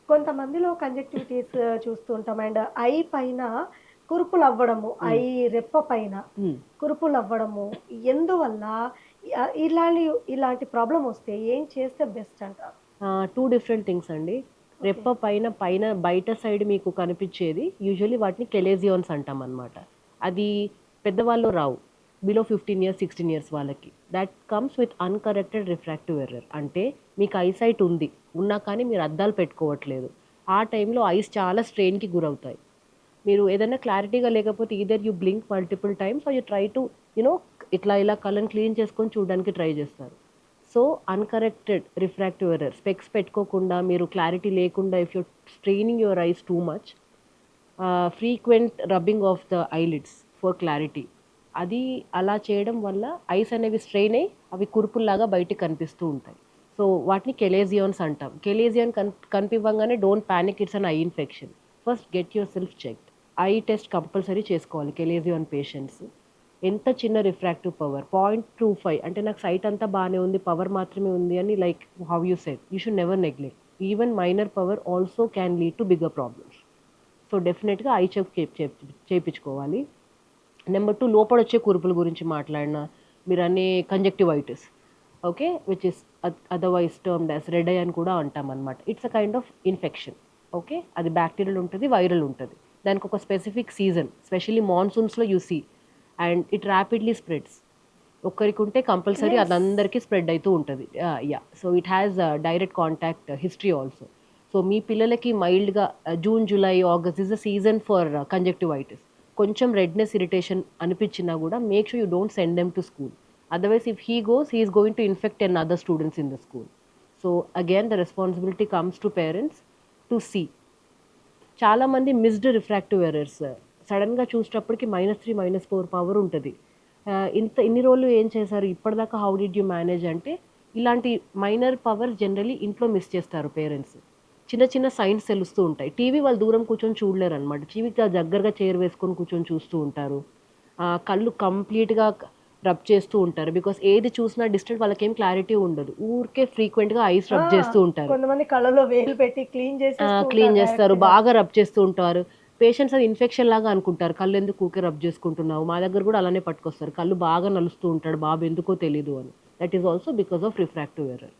కొంతమందిలో కంజక్టివిటీస్ చూస్తూ ఉంటాం. అండ్ ఐ పైన కురుపులవ్వడము, హ్మ్. ఐ రెప్ప పైన హ్మ్. కురుపులవ్వడము ఎందువల్ల? ఇలాంటి ఇలాంటి ప్రాబ్లమొస్తే ఏం చేస్తే బెస్ట్ అంటారు? 2 డిఫరెంట్ థింగ్స్ అండి. ఓకే. రెప్ప పైన, పైన బయట సైడ్ మీకు కనిపిచ్చేది యూజువల్లీ వాటిని కెలేజియాన్స్ అంటామనమాట. అది పెద్దవాళ్ళలో రావు. బిలో 15 ఇయర్స్, 16 ఇయర్స్ వాళ్ళకి. Thought comes with uncorrected refractive error. అంటే మీకు ఐసైట్ ఉంది. ఉన్నా కానీ మీరు అద్దాలు పెట్టుకోవట్లేదు. ఆ టైంలో ఐస్ చాలా స్ట్రెయిన్‌కి గురవుతాయి. మీరు ఏదైనా క్లారిటీగా లేకపోతే either you blink multiple times or you try to you know ఇట్లా ఇలా కళ్ళని క్లీన్ చేసుకొని చూడడానికి ట్రై చేస్తారు. So, uncorrected refractive error specs పెట్టుకోకుండా మీరు క్లారిటీ లేకుండా if you're straining your eyes too much frequent rubbing of the eyelids for clarity. అది అలా చేయడం వల్ల ఐస్ అనేవి స్ట్రెయిన్ అయ్యి అవి కురుపుల్లాగా బయటికి కనిపిస్తూ ఉంటాయి. సో, వాటిని కెలేజియాన్స్ అంటాం. కెలేజియన్ కనిపివ్వంగానే don't panic it's an eye infection. First get yourself checked. Eye test compulsory చేసుకోవాలి కెలేజియాన్ పేషెంట్స్. ఎంత చిన్న రిఫ్రాక్టివ్ పవర్ 0.25 అంటే నాకు సైట్ అంతా బానే ఉంది. పవర్ మాత్రమే ఉంది అని like how you said. You should never neglect. Even minor power also can lead to bigger problems. So, డెఫినిట్‌గా ఐ చెక్ చేపించుకోవాలి. నెంబర్ 2 లోపలొచ్చే కురుపుల గురించి మాట్లాడినా మీరనే conjunctivitis. Okay. Which is otherwise termed as red eye అని కూడా అంటామనమాట. It's a kind of infection. Okay. అది బ్యాక్టీరియల్ ఉంటది, వైరల్ ఉంటది. దానికొక స్పెసిఫిక్ సీజన్ స్పెషల్లీ మాన్సూన్స్‌లో you see and it rapidly spreads. ఒక్కరికుంటే కంపల్సరీ యెస్. అదందరికీ స్ప్రెడ్ అయితూ ఉంటది. Yeah! So, it has direct contact history also. So, మీ పిల్లలకి మైల్డ్‌గా June, July, August is the season for conjunctivitis. కొంచెం రెడ్‌నెస్, ఇరిటేషన్ అనిపించినా గూడా make sure you don't send them to school. Otherwise if he goes, he is going to infect 10 other students in the school. So, again the responsibility comes to parents to see. చాలామంది missed refractive errors. సడెన్‌గా చూసేటప్పటికి -3, -4 power ఉంటది. ఇన్ని రోజులు ఏం చేశారు? ఇప్పటిదాకా how did you manage అంటే, ఇలాంటి మైనర్ పవర్స్ జనరల్లీ ఇంట్లో మిస్ చేస్తారు పేరెంట్స్. చిన్న చిన్న సైన్స్ తెలుస్తూ ఉంటాయి. టీవీ వాళ్ళు దూరం కూర్చొని చూడలేరనమాట. టీవీకి దగ్గరగా చైర్ వేసుకొని కూర్చొని చూస్తూ ఉంటారు. కళ్ళు కంప్లీట్‌గా రబ్ చేస్తూ ఉంటారు. బికాజ్ ఏది చూసినా డిస్టెంట్ వాళ్ళకేం క్లారిటీ ఉండదు. ఊరికే ఫ్రీక్వెంట్‌గా ఐస్ ఆ! రబ్ చేస్తూ ఉంటారు. కొంతమంది కళ్ళలో వేలు పెట్టి క్లీన్ చేసేస్తూ క్లీన్ ఉంటారు జేస్తారు. డైరెక్ట్‌గా. బాగా రబ్ చేస్తూ ఉంటారు. పేషెంట్స్ అది ఇన్ఫెక్షన్ లాగా అనుకుంటారు. కళ్ళెందుకు ఊకే రబ్ జేసుకుంటున్నావు? మా దగ్గర గూడా అలానే పట్టుకొస్తారు. కళ్ళు బాగా నలుస్తూ ఉంటాడు బాబు ఎందుకో తెలీదు అని. That is also because of refractive error.